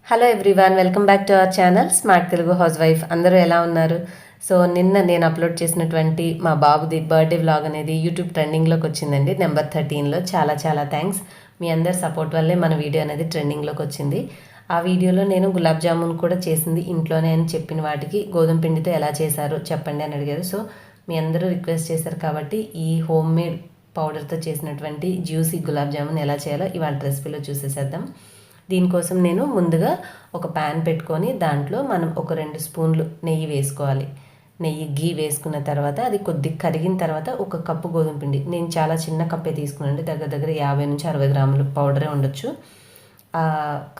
Hello everyone, welcome back to our channel smart Telugu house wife. అందరూ ఎలా ఉన్నారు? So నిన్న నేను అప్లోడ్ చేసినటువంటి మా బాబుది బర్త్డే వ్లాగ్ అనేది యూట్యూబ్ ట్రెండింగ్లోకి వచ్చిందండి, నెంబర్ 13లో. చాలా చాలా థ్యాంక్స్. మీ అందరి సపోర్ట్ వల్లే మన వీడియో అనేది ట్రెండింగ్లోకి వచ్చింది. ఆ వీడియోలో నేను గులాబ్ జామున్ కూడా చేసింది ఇంట్లోనే అని చెప్పిన వాటికి గోధుమ పిండితో ఎలా చేశారో చెప్పండి అని అడిగారు. సో మీ అందరూ రిక్వెస్ట్ చేశారు కాబట్టి ఈ హోమ్ మేడ్ పౌడర్తో చేసినటువంటి జ్యూసీ గులాబ్ జామున్ ఎలా చేయాలో ఇవాళ రెసిపీలో చూసేసేద్దాం. దీనికోసం నేను ముందుగా ఒక ప్యాన్ పెట్టుకొని దాంట్లో మనం ఒక 2 స్పూన్లు నెయ్యి వేసుకోవాలి. గీ వేసుకున్న తర్వాత అది కొద్దిగా కరిగిన తర్వాత 1 కప్పు గోధుమ పిండి, నేను చాలా చిన్న కప్పే తీసుకున్నాను, దగ్గర 50 నుంచి 60 గ్రాములు పౌడరే ఉండొచ్చు. ఆ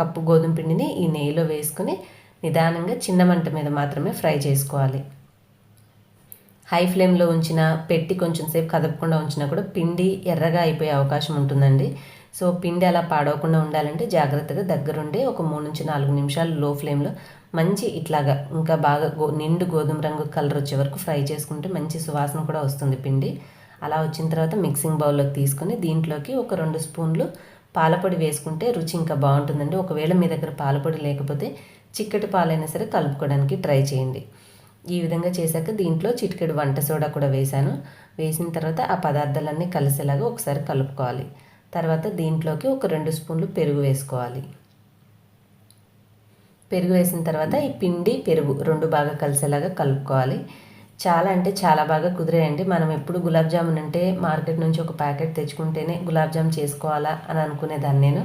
కప్పు గోధుమ పిండిని ఈ నెయ్యిలో వేసుకుని నిదానంగా చిన్న మంట మీద మాత్రమే ఫ్రై చేసుకోవాలి. హై ఫ్లేమ్లో పెట్టి కొంచెం సేపు కదపకుండా ఉంచినా కూడా పిండి ఎర్రగా అయిపోయే అవకాశం ఉంటుందండి. సో పిండి అలా పాడవకుండా ఉండాలంటే జాగ్రత్తగా దగ్గరుండి ఒక 3 నుంచి 4 నిమిషాలు లో ఫ్లేమ్లో మంచి ఇట్లాగా ఇంకా బాగా నిండు గోధుమ రంగు కలర్ వచ్చే వరకు ఫ్రై చేసుకుంటే మంచి సువాసన కూడా వస్తుంది పిండి. అలా వచ్చిన తర్వాత మిక్సింగ్ బౌల్లోకి తీసుకొని దీంట్లోకి ఒక 2 స్పూన్లు పాలపొడి వేసుకుంటే రుచి ఇంకా బాగుంటుందండి. ఒకవేళ మీ దగ్గర పాలపొడి లేకపోతే చిక్కటి పాలైనా సరే కలుపుకోవడానికి ట్రై చేయండి. ఈ విధంగా చేశాక దీంట్లో చిటికెడు వంట సోడా కూడా వేశాను. వేసిన తర్వాత ఆ పదార్థాలన్నీ కలిసేలాగా ఒకసారి కలుపుకోవాలి. తర్వాత దీంట్లోకి ఒక 2 స్పూన్లు పెరుగు వేసుకోవాలి. పెరుగు వేసిన తర్వాత ఈ పిండి పెరుగు 2 బాగా కలిసేలాగా కలుపుకోవాలి. చాలా అంటే చాలా బాగా కుదిరాయండి. మనం ఎప్పుడు గులాబ్ జామున్ అంటే మార్కెట్ నుంచి ఒక ప్యాకెట్ తెచ్చుకుంటేనే గులాబ్ జామ్ చేసుకోవాలా అని అనుకునేదాన్ని నేను.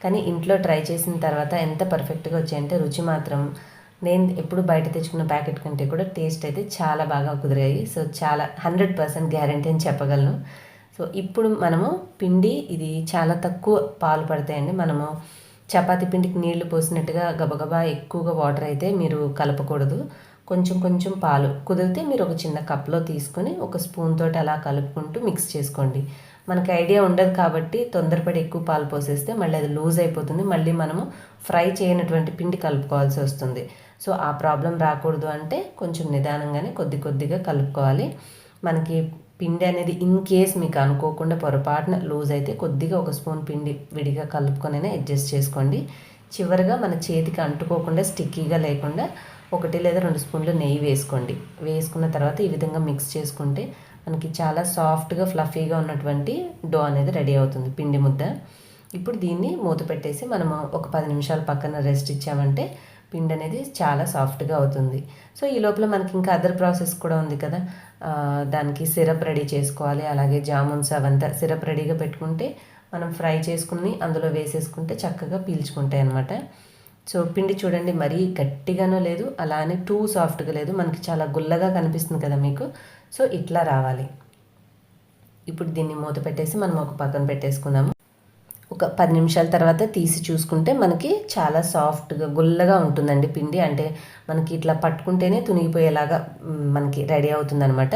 కానీ ఇంట్లో ట్రై చేసిన తర్వాత ఎంత పర్ఫెక్ట్గా వచ్చాయంటే రుచి మాత్రం నేను ఎప్పుడు బయట తెచ్చుకున్న ప్యాకెట్ కంటే కూడా టేస్ట్ అయితే చాలా బాగా కుదిరాయి. సో చాలా 100% గ్యారంటీ అని చెప్పగలను. సో ఇప్పుడు మనము పిండి ఇది చాలా తక్కువ పాలు పడతాయండి. మనము చపాతీ పిండికి నీళ్లు పోసినట్టుగా గబగబా ఎక్కువగా వాటర్ అయితే మీరు కలపకూడదు. కొంచెం కొంచెం పాలు కుదిరితే మీరు ఒక చిన్న కప్లో తీసుకొని ఒక స్పూన్ తోటి అలా కలుపుకుంటూ మిక్స్ చేసుకోండి. మనకి ఐడియా ఉండదు కాబట్టి తొందరపడి ఎక్కువ పాలు పోసేస్తే మళ్ళీ అది లూజ్ అయిపోతుంది. మళ్ళీ మనము ఫ్రై చేయనటువంటి పిండి కలుపుకోవాల్సి వస్తుంది. సో ఆ ప్రాబ్లం రాకూడదు అంటే కొంచెం నిదానంగానే కొద్దిగా కలుపుకోవాలి. మనకి పిండి అనేది ఇన్ కేస్ మీకు అనుకోకుండా పొరపాటున లూజ్ అయితే కొద్దిగా ఒక స్పూన్ పిండి విడిగా కలుపుకొనైనా అడ్జస్ట్ చేసుకోండి. చివరిగా మన చేతికి అంటుకోకుండా స్టిక్కీగా లేకుండా 1 లేదా 2 స్పూన్లు నెయ్యి వేసుకోండి. వేసుకున్న తర్వాత ఈ విధంగా మిక్స్ చేసుకుంటే మనకి చాలా సాఫ్ట్గా ఫ్లఫీగా ఉన్నటువంటి డో అనేది రెడీ అవుతుంది, పిండి ముద్ద. ఇప్పుడు దీన్ని మూత పెట్టేసి మనము ఒక 10 నిమిషాలు పక్కన రెస్ట్ ఇచ్చామంటే పిండి అనేది చాలా సాఫ్ట్గా అవుతుంది. సో ఈ లోపల మనకి ఇంకా అదర్ ప్రాసెస్ కూడా ఉంది కదా. దానికి సిరప్ రెడీ చేసుకోవాలి. అలాగే జామున్స్ అవంతా సిరప్ రెడీగా పెట్టుకుంటే మనం ఫ్రై చేసుకుని అందులో వేసేసుకుంటే చక్కగా పీల్చుకుంటాయి అన్నమాట. సో పిండి చూడండి, మరీ గట్టిగానూ లేదు, అలానే టూ సాఫ్ట్గా లేదు, మనకి చాలా గుల్లగా కనిపిస్తుంది కదా మీకు. సో ఇట్లా రావాలి. ఇప్పుడు దీన్ని మూత పెట్టేసి మనం ఒక పక్కన పెట్టేసుకుందాము. ఒక 10 నిమిషాల తర్వాత తీసి చూసుకుంటే మనకి చాలా సాఫ్ట్గా గుల్లగా ఉంటుందండి పిండి. అంటే మనకి ఇట్లా పట్టుకుంటేనే తునిగిపోయేలాగా మనకి రెడీ అవుతుందన్నమాట.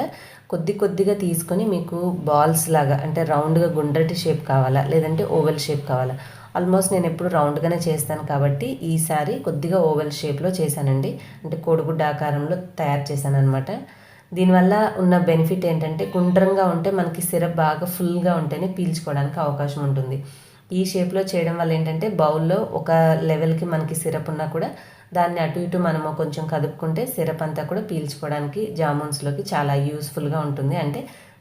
కొద్దిగా తీసుకొని మీకు బాల్స్ లాగా అంటే రౌండ్గా గుండ్రటి షేప్ కావాలా లేదంటే ఓవెల్ షేప్ కావాలా. ఆల్మోస్ట్ నేను ఎప్పుడు రౌండ్గానే చేస్తాను కాబట్టి ఈసారి కొద్దిగా ఓవెల్ షేప్లో చేశానండి. అంటే కోడిగుడ్డ ఆకారంలో తయారు చేశాను అనమాట. దీనివల్ల ఉన్న బెనిఫిట్ ఏంటంటే గుండ్రంగా ఉంటే మనకి సిరప్ బాగా ఫుల్గా ఉంటేనే పీల్చుకోవడానికి అవకాశం ఉంటుంది. ఈ షేప్లో చేయడం వల్ల ఏంటంటే బౌల్లో ఒక లెవెల్కి మనకి సిరప్ ఉన్నా కూడా దాన్ని అటు ఇటు మనము కొంచెం కదుపుకుంటే సిరప్ అంతా కూడా పీల్చుకోవడానికి జామున్స్లోకి చాలా యూస్ఫుల్గా ఉంటుంది. అంటే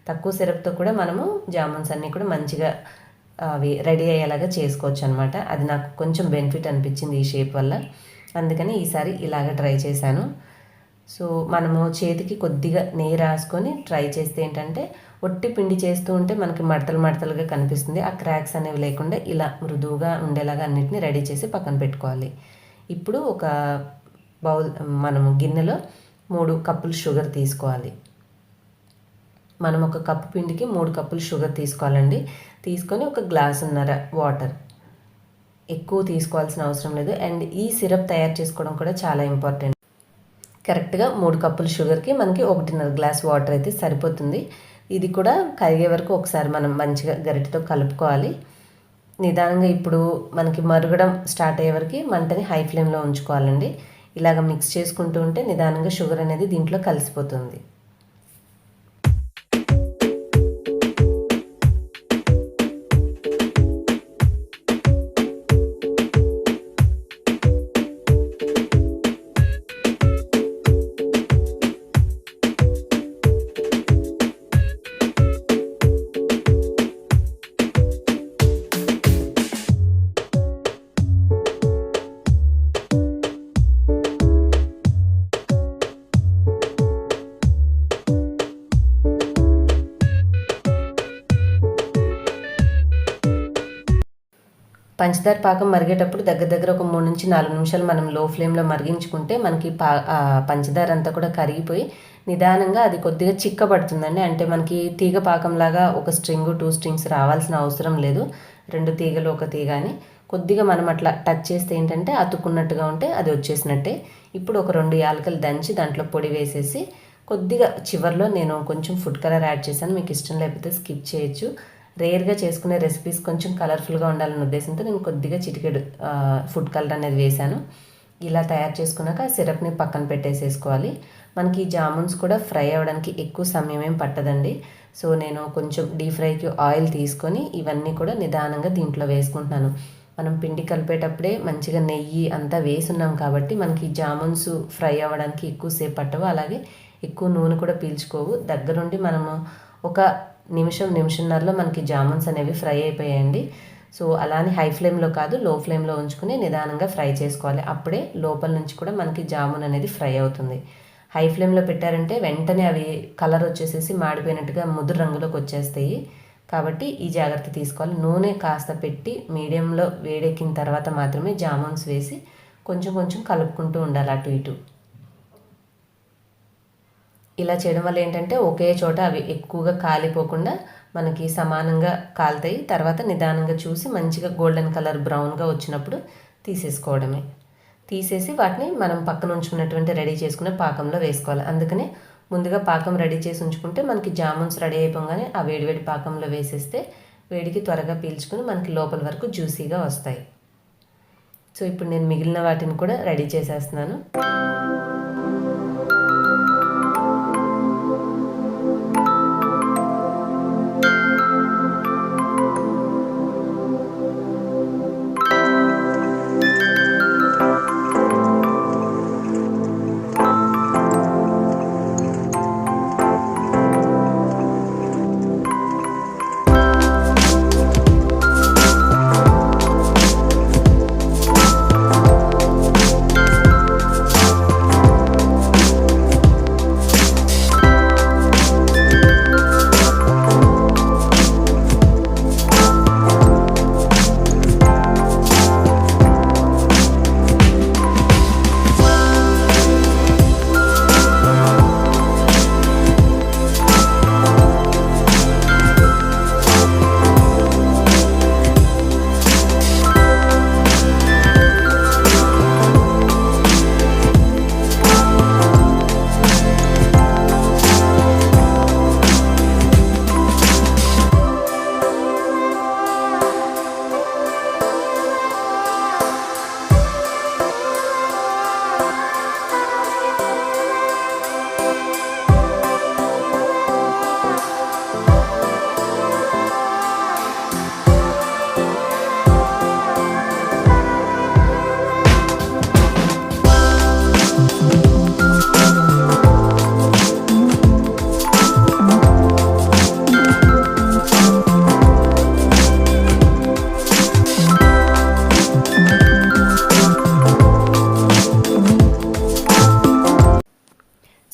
తక్కువ సిరప్తో కూడా మనము జామున్స్ అన్నీ కూడా మంచిగా అవి రెడీ అయ్యేలాగా చేసుకోవచ్చు అనమాట. అది నాకు కొంచెం బెనిఫిట్ అనిపించింది ఈ షేప్ వల్ల. అందుకని ఈసారి ఇలాగ ట్రై చేశాను. సో మనము చేతికి కొద్దిగా నెయ్యి రాసుకొని ట్రై చేస్తే ఏంటంటే ఒట్టి పిండి చేస్తూ ఉంటే మనకి మడతలుగా కనిపిస్తుంది. ఆ క్రాక్స్ అనేవి లేకుండా ఇలా మృదువుగా ఉండేలాగా అన్నిటిని రెడీ చేసి పక్కన పెట్టుకోవాలి. ఇప్పుడు ఒక మనము గిన్నెలో 3 కప్పులు షుగర్ తీసుకోవాలి. మనం 1 కప్పు పిండికి 3 కప్పులు షుగర్ తీసుకోవాలండి. తీసుకొని 1 గ్లాసున్నర వాటర్, ఎక్కువ తీసుకోవాల్సిన అవసరం లేదు. అండ్ ఈ సిరప్ తయారు చేసుకోవడం కూడా చాలా ఇంపార్టెంట్. కరెక్ట్గా 3 కప్పుల షుగర్కి మనకి 1.5 గ్లాస్ వాటర్ అయితే సరిపోతుంది. ఇది కూడా కరిగే వరకు ఒకసారి మనం మంచిగా గరిటెతో కలుపుకోవాలి. నిదానంగా ఇప్పుడు మనకి మరగడం స్టార్ట్ అయ్యే వరకు మంటని హై ఫ్లేమ్లో ఉంచుకోవాలండి. ఇలాగ మిక్స్ చేసుకుంటూ ఉంటే నిదానంగా షుగర్ అనేది దీంట్లో కలిసిపోతుంది. పంచదార పాకం మరిగేటప్పుడు దగ్గర దగ్గర ఒక 3 నుంచి 4 నిమిషాలు మనం లో ఫ్లేమ్లో మరిగించుకుంటే మనకి పంచదార అంతా కూడా కరిగిపోయి నిదానంగా అది కొద్దిగా చిక్కబడుతుందండి. అంటే మనకి తీగ పాకంలాగా ఒక స్ట్రింగ్ 2 స్ట్రింగ్స్ రావాల్సిన అవసరం లేదు. 2 తీగలు ఒక తీగ అని కొద్దిగా మనం అట్లా టచ్ చేస్తే ఏంటంటే అతుక్కున్నట్టుగా ఉంటే అది వచ్చేసినట్టే. ఇప్పుడు ఒక 2 యాలకులు దంచి దాంట్లో పొడి వేసేసి కొద్దిగా చివర్లో నేను కొంచెం ఫుడ్ కలర్ యాడ్ చేశాను. మీకు ఇష్టం లేకపోతే స్కిప్ చేయొచ్చు. రేర్గా చేసుకునే రెసిపీస్ కొంచెం కలర్ఫుల్గా ఉండాలనే ఉద్దేశంతో నేను కొద్దిగా చిటికెడు ఫుడ్ కలర్ అనేది వేశాను. ఇలా తయారు చేసుకున్నాక సిరప్ని పక్కన పెట్టేసేసుకోవాలి. మనకి జామున్స్ కూడా ఫ్రై అవ్వడానికి ఎక్కువ సమయం ఏం పట్టదండి. సో నేను కొంచెం డీప్ ఫ్రైకి ఆయిల్ తీసుకొని ఇవన్నీ కూడా నిదానంగా దీంట్లో వేసుకుంటున్నాను. మనం పిండి కలిపేటప్పుడే మంచిగా నెయ్యి అంతా వేసున్నాం కాబట్టి మనకి జామున్స్ ఫ్రై అవ్వడానికి ఎక్కువసేపు పట్టవు. అలాగే ఎక్కువ నూనె కూడా పీల్చుకోవు. దగ్గరుండి మనము ఒక నిమిషంన్నరలో మనకి జామున్స్ అనేవి ఫ్రై అయిపోయాయండి. సో అలానే హై ఫ్లేమ్లో కాదు, లో ఫ్లేమ్లో ఉంచుకుని నిదానంగా ఫ్రై చేసుకోవాలి. అప్పుడే లోపల నుంచి కూడా మనకి జామున్ అనేది ఫ్రై అవుతుంది. హై ఫ్లేమ్లో పెట్టారంటే వెంటనే అవి కలర్ వచ్చేసేసి మాడిపోయినట్టుగా ముదురు రంగులోకి వచ్చేస్తాయి. కాబట్టి ఈ జాగ్రత్త తీసుకోవాలి. నూనె కాస్త పెట్టి మీడియంలో వేడెక్కిన తర్వాత మాత్రమే జామున్స్ వేసి కొంచెం కొంచెం కలుపుకుంటూ ఉండాలి అటు ఇటు. ఇలా చేయడం వల్ల ఏంటంటే ఒకే చోట అవి ఎక్కువగా కాలిపోకుండా మనకి సమానంగా కాలుతాయి. తర్వాత నిదానంగా చూసి మంచిగా గోల్డెన్ కలర్ బ్రౌన్గా వచ్చినప్పుడు తీసేసుకోవడమే. తీసేసి వాటిని మనం పక్కన ఉంచుకున్నటువంటి రెడీ చేసుకున్న పాకంలో వేసుకోవాలి. అందుకనే ముందుగా పాకం రెడీ చేసి ఉంచుకుంటే మనకి జామున్స్ రెడీ అయిపోగానే ఆ వేడివేడి పాకంలో వేసేస్తే వేడికి త్వరగా పీల్చుకుని మనకి లోపల వరకు జ్యూసీగా వస్తాయి. సో ఇప్పుడు నేను మిగిలిన వాటిని కూడా రెడీ చేసేస్తున్నాను.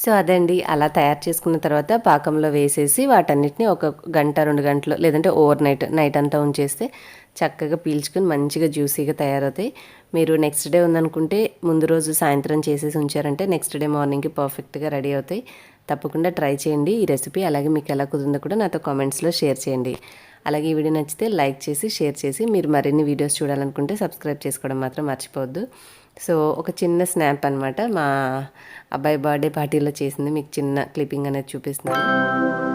సో అదండి, అలా తయారు చేసుకున్న తర్వాత పాకంలో వేసేసి వాటన్నిటిని ఒక గంట 2 గంటలు లేదంటే ఓవర్ నైట్ అంతా ఉంచేస్తే చక్కగా పీల్చుకొని మంచిగా జ్యూసీగా తయారవుతాయి. మీరు నెక్స్ట్ డే ఉందనుకుంటే ముందు రోజు సాయంత్రం చేసేసి ఉంచారంటే నెక్స్ట్ డే మార్నింగ్కి పర్ఫెక్ట్గా రెడీ అవుతాయి. తప్పకుండా ట్రై చేయండి ఈ రెసిపీ. అలాగే మీకు ఎలా కుదిరిందో కూడా నాతో కామెంట్స్లో షేర్ చేయండి. అలాగే ఈ వీడియో నచ్చితే లైక్ చేసి షేర్ చేసి మీరు మరిన్ని వీడియోస్ చూడాలనుకుంటే సబ్స్క్రైబ్ చేసుకోవడం మాత్రం మర్చిపోవద్దు. సో ఒక చిన్న స్నాప్ అనమాట, మా అబ్బాయి బర్త్డే పార్టీలో చేసింది. మీకు చిన్న క్లిప్పింగ్ అనేది చూపిస్తున్నాను.